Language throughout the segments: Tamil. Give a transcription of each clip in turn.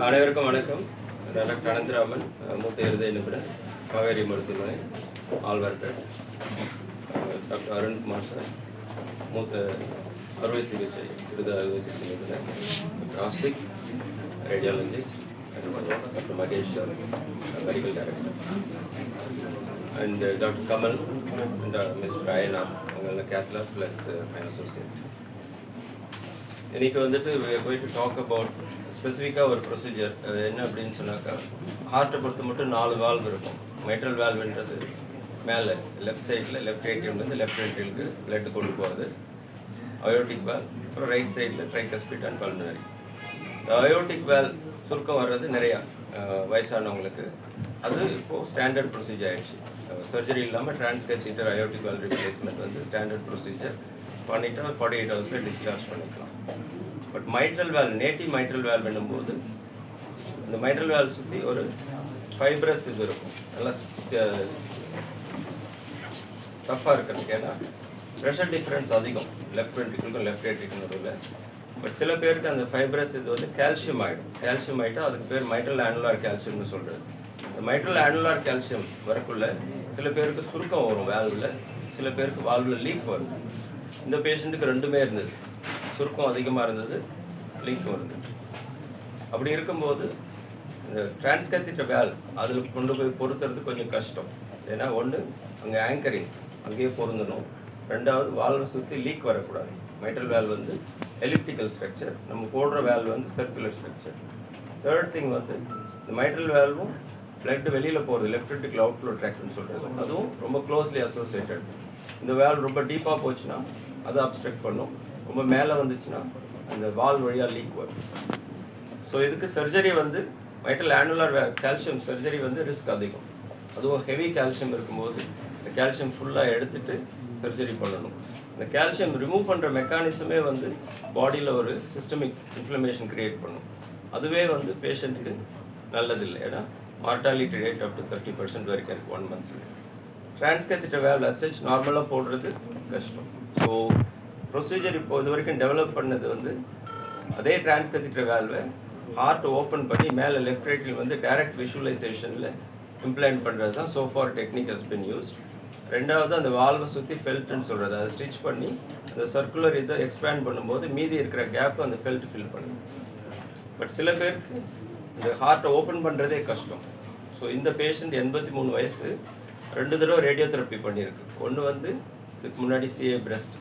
அனைவருக்கும் வணக்கம். டாக்டர் அனந்தராமன், மூத்த இருதய நிபுணர், காவேரி மருத்துவமனை, ஆழ்வார்பேட். டாக்டர் அருண்குமார் சார், மூத்த அறுவை சிகிச்சை அறுவை சிகிச்சை நிபுணர். Doctor Ashiq, radiologist. Doctor Mahesh sir, medical director. And doctor Kamal and mister Ayana, அவங்க கேத்லாப் ப்ளஸ் அசோசியேட். இன்றைக்கி வந்துட்டு போயிட்டு டாக் அபவுட் ஸ்பெசிஃபிக்காக ஒரு ப்ரொசீஜர். என்ன அப்படின்னு சொன்னாக்கா, ஹார்ட்டை பொறுத்த மட்டும் 4 வால்வ் இருக்கும். மைட்ரல் வால்வ்ன்றது மேலே லெஃப்ட் சைடில் லெஃப்ட் ஏடிஎம்லேருந்து லெஃப்ட் வென்ட்ரிலுக்கு பிளட் கொண்டு போகிறது. அயோட்டிக் வால்வ், அப்புறம் ரைட் சைடில் ட்ரைகஸ்பிட் அண்ட் பல்மனரி. இந்த அயோட்டிக் வால்வ் சுருக்கம் வர்றது நிறையா வயசானவங்களுக்கு. அது இப்போது ஸ்டாண்டர்ட் ப்ரொசீஜர் ஆகிடுச்சு. சர்ஜரி இல்லாமல் டிரான்ஸ்கேத்தீட்டர் அயோட்டிக் வால்வ் ரிப்ளேஸ்மெண்ட் வந்து ஸ்டாண்டர்ட் ப்ரொசீஜர் பண்ணிவிட்டு 48 ஹவர்ஸில் டிஸ்சார்ஜ் பண்ணிக்கலாம். But mitral valve, native mitral valve என்னும்போது இந்த மைட்ரல் வால்வ் சுற்றி ஒரு ஃபைப்ரஸ் இது இருக்கும், நல்லா டஃப்பாக இருக்கிறதுக்கு. ஏன்னா ப்ரெஷர் டிஃப்ரென்ஸ் அதிகம் லெஃப்ட் வென்ட்ரிக்கிளுக்கும் லெஃப்ட் ஏட்ரிக்கும் நடுவில். பட் சில பேருக்கு அந்த ஃபைப்ரஸ் இது வந்து கால்சியம் ஆகிடும். கால்சியம் ஆகிட்டா அதுக்கு பேர் மைட்ரல் ஆனுலார் கால்சியம்னு சொல்கிறது. இந்த மைட்ரல் ஆனுலார் கால்சியம் வரக்குள்ள சில பேருக்கு சுருக்கம் வரும் வால்வில், சில பேருக்கு வால்வில் லீக் வரும். இந்த பேஷண்ட்டுக்கு ரெண்டுமே இருந்தது, சுருக்கம் அதிகமாக இருந்தது, லீக்கும் இருந்தது. அப்படி இருக்கும்போது இந்த டிரான்ஸ்கேத்தீட்டர் வால்வ் அதில் கொண்டு போய் பொருத்துறது கொஞ்சம் கஷ்டம். ஏன்னா ஒன்று அங்கே ஆங்கரிங் அங்கேயே பொருந்தணும், ரெண்டாவது வால்வை சுற்றி லீக் வரக்கூடாது. மைட்ரல் வால்வ் வந்து எலிப்டிக்கல் ஸ்ட்ரக்சர், நம்ம போடுற வால்வ் வந்து சர்க்குலர் ஸ்ட்ரக்சர். தேர்ட் திங் வந்து இந்த மைட்ரல் வால்வும் பிளட் வெளியில் போகிறது, லெஃப்ட் வென்ட்ரிகுலர் அவுட்ஃப்ளோ ட்ராக்ட்னு சொல்கிறது, அதுவும் ரொம்ப க்ளோஸ்லி அசோசியேட்டட். இந்த வால்வ் ரொம்ப டீப்பாக போச்சுன்னா அதை அப்ஸ்ட்ரக்ட் பண்ணும், ரொம்ப மேலே வந்துச்சுன்னா அந்த வால்வ் வழியாக லீக் வரும். ஸோ இதுக்கு சர்ஜரி வந்து மைட்ரல் ஆனுலார் கால்சியம் சர்ஜரி வந்து ரிஸ்க் அதிகம். அதுவும் ஹெவி கால்சியம் இருக்கும்போது இந்த கால்சியம் ஃபுல்லாக எடுத்துகிட்டு சர்ஜரி பண்ணணும். இந்த கால்சியம் ரிமூவ் பண்ணுற மெக்கானிசமே வந்து பாடியில் ஒரு சிஸ்டமிக் இன்ஃப்ளமேஷன் க்ரியேட் பண்ணும். அதுவே வந்து பேஷண்ட்டுக்கு நல்லதில்லை. ஏன்னா மார்டாலிட்டி ரேட் அப் டு 30% வரைக்கும் இருக்குது 1 month. டிரான்ஸ்கேத்தீட்டர் வால்வ் அசச் நார்மலாக போடுறது கஷ்டம். ஸோ ப்ரொசீஜர் இப்போ இது வரைக்கும் டெவலப் பண்ணது வந்து அதே டிரான்ஸ்கேத்தீட்டர் வால்வை ஹார்ட் ஓப்பன் பண்ணி மேலே லெஃப்ட் ரைட்டில் வந்து டைரக்ட் விஷுவலைசேஷனில் இம்ப்ளான்ட் பண்ணுறது தான் so far technique has been used. ரெண்டாவது அந்த வால்வை சுற்றி ஃபெல்ட்னு சொல்கிறது, அதை ஸ்டிச் பண்ணி அந்த சர்க்குலர் இதை எக்ஸ்பேண்ட் பண்ணும்போது மீதி இருக்கிற கேப்பை அந்த ஃபெல்ட் ஃபில் பண்ணும். பட் சில பேருக்கு இந்த ஹார்ட்டை ஓப்பன் பண்ணுறதே கஷ்டம். ஸோ இந்த பேஷண்ட் 83 வயசு, 2 தடவை ரேடியோதெரப்பி பண்ணியிருக்கு. ஒன்று வந்து இதுக்கு முன்னாடி சிஏ பிரஸ்ட்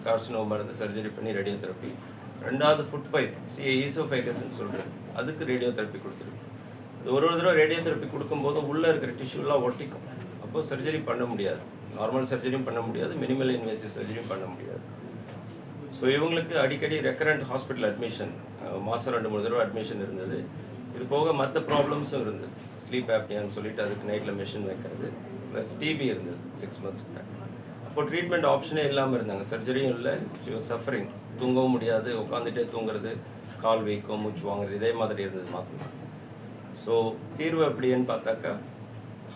கார்சினோமா இருந்து சர்ஜரி பண்ணி ரேடியோதெரப்பி. ரெண்டாவது ஃபுட் பைப் சிஏ ஈசோஃபேகஸ்ன்னு சொல்கிறது, அதுக்கு ரேடியோதெரப்பி கொடுத்துருக்கு. இது ஒரு தடவை ரேடியோதெரப்பி கொடுக்கும்போது உள்ளே இருக்கிற டிஷ்யூலாம் ஒட்டிக்கும். அப்போது சர்ஜரி பண்ண முடியாது, நார்மல் சர்ஜரியும் பண்ண முடியாது, மினிமல் இன்வேசிவ் சர்ஜரியும் பண்ண முடியாது. ஸோ இவங்களுக்கு அடிக்கடி ரெக்கரண்ட் ஹாஸ்பிட்டல் அட்மிஷன், மாதம் 2-3 தடவை அட்மிஷன் இருந்தது. இது போக மற்ற ப்ராப்ளம்ஸும் இருந்தது. ஸ்லீப் ஆப்னியான்னு சொல்லிட்டு அதுக்கு நைட்டில் மெஷின் வைக்கிறது, ப்ளஸ் டிபி இருந்தது 6 months பேக். அப்போ ட்ரீட்மெண்ட் ஆப்ஷனே இல்லாமல் இருந்தாங்க, சர்ஜரியும் இல்லை, ஷி வாஸ் சஃபரிங். தூங்கவும் முடியாது, உட்காந்துட்டே தூங்குறது, கால் வீக்கம், மூச்சு வாங்குறது, இதே மாதிரி இருந்தது மாற்றலாம். ஸோ தீர்வு எப்படின்னு பார்த்தாக்கா,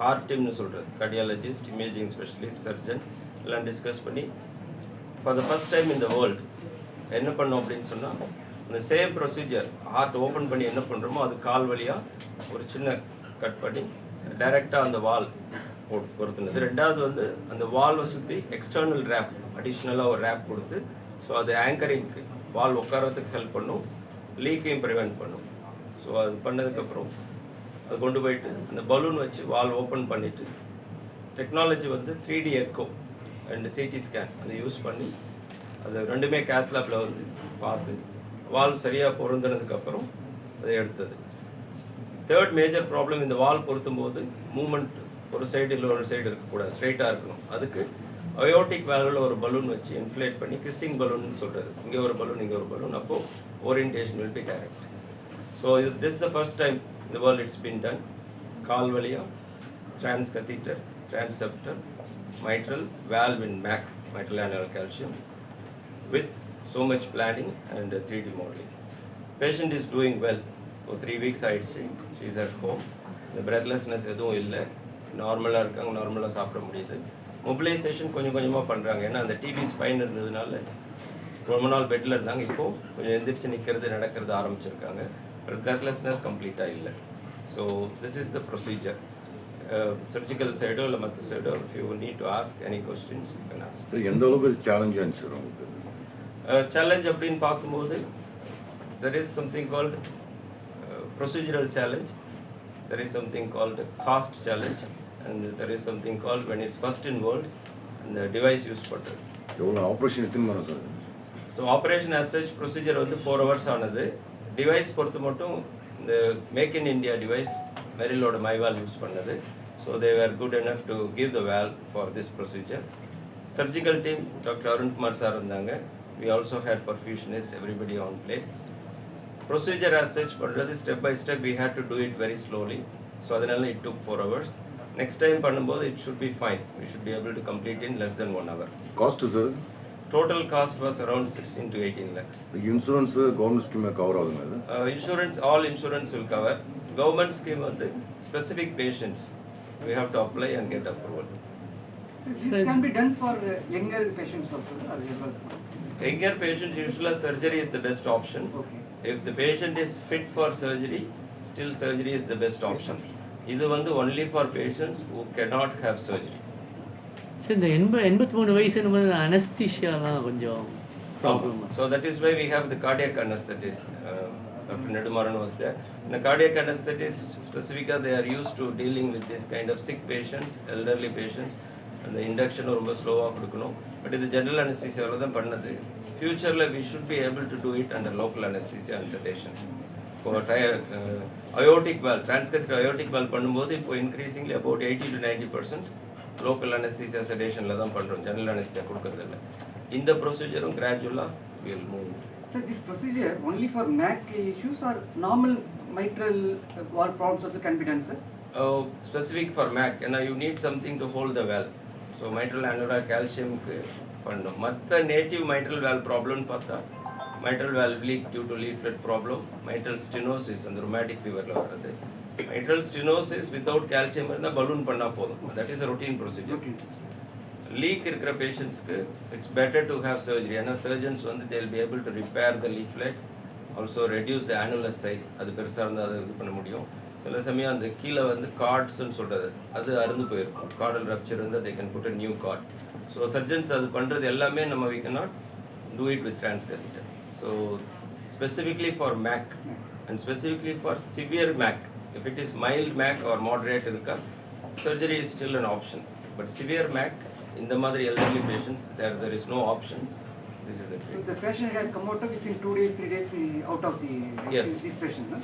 ஹார்ட் டீம்னு சொல்கிறது, கார்டியாலஜிஸ்ட், இமேஜிங் ஸ்பெஷலிஸ்ட், சர்ஜன் எல்லாம் டிஸ்கஸ் பண்ணி ஃபார் த ஃபஸ்ட் டைம் இந்த வேர்ல்டு என்ன பண்ணோம் அப்படின்னு சொன்னால், அந்த சேம் ப்ரொசீஜர் ஹார்ட் ஓப்பன் பண்ணி என்ன பண்ணுறோமோ அது கால் வழியாக ஒரு சின்ன கட் பண்ணி டைரெக்டாக அந்த வால் பொறுத்துனது. ரெண்டாவது வந்து அந்த வால்வை சுற்றி எக்ஸ்டர்னல் ரேப், அடிஷ்னலாக ஒரு ரேப் கொடுத்து, ஸோ அது ஆங்கரிங்க்கு வால் உட்காரத்துக்கு ஹெல்ப் பண்ணும், லீக்கையும் ப்ரிவெண்ட் பண்ணும். ஸோ அது பண்ணதுக்கப்புறம் அது கொண்டு போயிட்டு அந்த பலூன் வச்சு வால் ஓப்பன் பண்ணிவிட்டு, டெக்னாலஜி வந்து 3D echo and CT scan அதை யூஸ் பண்ணி அது ரெண்டுமே கேத்லாப்பில் வந்து பார்த்து வால் சரியாக பொருந்தினதுக்கப்புறம் அதை எடுத்தது. தேர்ட் மேஜர் ப்ராப்ளம், இந்த வால் பொருத்தும் போது மூமெண்ட் ஒரு சைடு இல்லை ஒரு சைடு இருக்கக்கூடாது, ஸ்ட்ரைட்டாக இருக்கணும். அதுக்கு அயோட்டிக் வால்வில் ஒரு பலூன் வச்சு இன்ஃப்ளேட் பண்ணி கிஸ்ஸிங் பலூன்னு சொல்கிறது, இங்கே ஒரு பலூன் இங்கே ஒரு பலூன், அப்போது orientation will be direct. So this the first time இந்த வேர்ல்ட் இட்ஸ் பீன் டன். கால் வழியாக டிரான்ஸ்கத்தீட்டர், டிரான்செப்டர், mitral valve in MAC, mitral annular calcium, with so much planning and 3D modeling. Patient is doing well. For 3 weeks ஆயிடுச்சு, she is at home. The breathlessness எதுவும் இல்லை, நார்மலாக இருக்காங்க, நார்மலாக சாப்பிட முடியுது. மொபிலைசேஷன் கொஞ்சம் கொஞ்சமாக பண்ணுறாங்க. ஏன்னா அந்த டிபி ஸ்பைன் இருந்ததுனால ரொம்ப நாள் பெட்டில் இருந்தாங்க, இப்போது கொஞ்சம் எந்திரிச்சு நிற்கிறது நடக்கிறது ஆரம்பிச்சிருக்காங்க. but breathlessness complete இல்லை. So this is the procedure. Surgical side or method side, if you need to ask any questions, you can ask. எந்த அளவுக்கு சேலஞ்ச் ஆச்சு உங்களுக்கு? Challenge அப்படின்னு பார்க்கும்போது there is something called procedural challenge, there is something called cost challenge, and there is something called when it's first involved and the device use பண்ணுறது. எவ்வளோ ஆப்ரேஷன் எத்தனை வரும் sir? So operation as such procedure வந்து 4 hours ஆனது. டிவைஸ் பொறுத்து மட்டும் இந்த மேக் இன் இந்தியா டிவைஸ் மெரிலோட மைவால் யூஸ் பண்ணது. So they were good enough to give the valve for this procedure. Surgical team doctor Arunkumar sir இருந்தாங்க. We also had perfusionist everybody on place. Procedure as such பண்ணுறது step by step we had to do it very slowly. So அதனால it took 4 hours. Next time பண்ணும்போது it should be fine. We should be able to complete in less than 1 hour. Cost sir? Total cost was around 16 to 18 lakhs. Insurance government scheme cover ஆகுதுங்க அது? Insurance, all insurance will cover. Government scheme வந்து specific patients we have to apply and get approval. So this can be done for younger patients also, or Younger patients usually surgery is the best option. okay. If the patient is fit for surgery, still surgery is the best option. இது வந்து only for patients who cannot have surgery. Sir இந்த 83 வயசுன்னு அனஸ்தீஷியாலாம் கொஞ்சம் problem. So that is why we have the cardiac anesthetist. Dr. Nedumaran was there. In a cardiac anesthetist, specifically they are used to dealing with this kind of sick patients, elderly patients, and the induction ரொம்ப ஸ்லோவாக கொடுக்கணும். பட் இது ஜென்ரல் அனஸ்தீசியாவில் தான் பண்ணது. ஃபியூச்சரில் we should be able to do it under local anesthesia and sedation. இப்போ aortic valve, transcatheter aortic valve பண்ணும்போது இப்போ increasingly about 80 to 90% local anaesthesia செடேஷனில் தான் பண்ணுறோம், ஜெனரல் அனஸ்தீசியா கொடுக்கறதில்ல. இந்த ப்ரொசீஜரும் கிராஜுவலாக will move. So this procedure only for MAC issues or normal mitral valve problems also can be done, sir? Specific for MAC, ஏன்னா you need something to hold the valve. So mitral annular calciumக்கு பண்ணணும். மற்ற நேட்டிவ் mitral valve ப்ராப்ளம்னு பார்த்தா mitral valve leak due to leaflet problem, mitral stenosis அந்த rheumatic feverல வர்றது. Mitral stenosis without calcium இருந்தால் பலூன் பண்ணால் போதும். That is a routine procedure. Leak இருக்கிற பேஷண்ட்ஸ்க்கு it's better to have surgery. ஏன்னா சர்ஜன்ஸ் வந்து they will be able to repair the leaflet, also reduce the annulus size. அது பெருசாக இருந்தால் அதை இது பண்ண முடியும். சில சமயம் அந்த கீழே வந்து கார்ட்ஸ்ன்னு சொல்கிறது அது அறுந்து போயிருக்கும். கார்டல் ரப்சர் இருந்தால் they can put a new chord. So surgeons அது பண்ணுறது எல்லாமே நம்ம we can not do it with transcatheter. So specifically for MAC and specifically for severe MAC, if it is mild MAC or moderate இருக்கா, surgery is still an option. But severe MAC in the mother elderly patients there is no option. This is it. So the patient has come out within 2 days, 3 days out of the yes. this patient, no?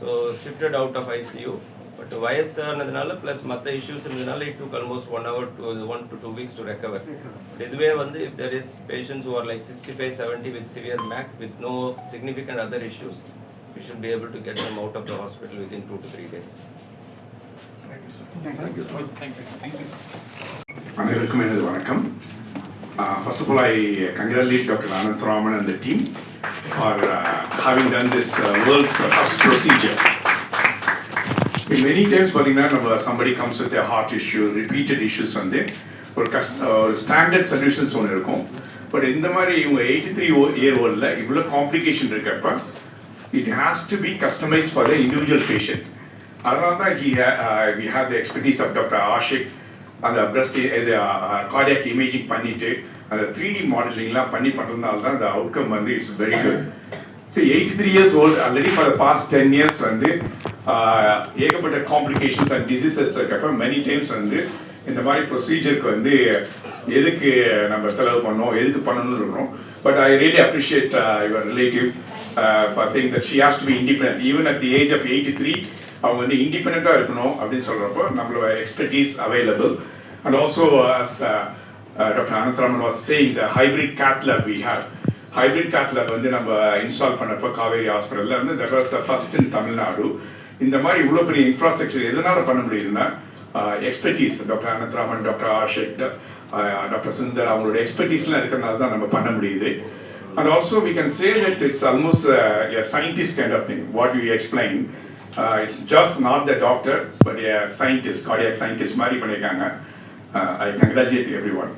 So shifted out of ICU, but வயசானதுனால plus மற்ற issues இருந்ததுனால it took almost 1 hour to 1 to 2 weeks to recover. But இதுவே வந்து if there is patients who are like 65-70 with severe MAC with no significant other issues, we should be able to get them out of the hospital within 2 to 3 days. Thank you. Thank you. அனைவருக்கும் எனது வணக்கம். First of all, I congratulate Dr. Anantharaman and the team for having done this world's first procedure. So many times, somebody comes with a heart issue, repeated issues வந்து ஒரு ஸ்டாண்டர்ட் சொல்யூஷன்ஸ் ஒன்று இருக்கும். பட் இந்த மாதிரி இவங்க 83-year-old இவ்வளோ காம்ப்ளிகேஷன் இருக்கப்ப it has to be customized for the individual patient. அதனால தான் we have the expertise of Dr. Ashik அந்த பிரஸ்ட் இது கார்டியாக் இமேஜிங் பண்ணிட்டு அந்த 3D மாடலிங்லாம் பண்ணுறதுனால தான் அந்த அவுட்கம் வந்து it's very good. So 83 years old already for the past 10 years வந்து ஏகப்பட்ட காம்ப்ளிகேஷன்ஸ் அண்ட் டிசீசஸ் இருக்கப்ப மெனி டைம்ஸ் வந்து இந்த மாதிரி ப்ரொசீஜருக்கு வந்து எதுக்கு நம்ம செலவு பண்ணோம், எதுக்கு பண்ணணும்னு இருக்கிறோம். But I really appreciate your relative for saying that she has to be independent even at the age of 83. அவங்க வந்து இண்டிபெண்ட்டாக இருக்கணும் அப்படின்னு சொல்கிறப்போ நம்மளோட expertise available. And also doctor Anantharaman was saying the hybrid cath lab we have. Hybrid cath lab வந்து நம்ம இன்ஸ்டால் பண்ணப்போ காவேரி ஹாஸ்பிட்டலில் வந்து that was the first in Tamil Nadu. இந்த மாதிரி இவ்வளோ பெரிய இன்ஃப்ராஸ்ட்ரக்சர் எதனால் பண்ண முடியுதுன்னா expertise doctor Anantharaman, doctor Ashik, doctor Sundar அவங்களோட எக்ஸ்பர்டீஸ்லாம் இருக்கிறனால தான் நம்ம பண்ண முடியுது. And also we can say that it's almost a scientist kind of thing, what you explained. It's just not the doctor, but a scientist, cardiac scientist. I congratulate everyone.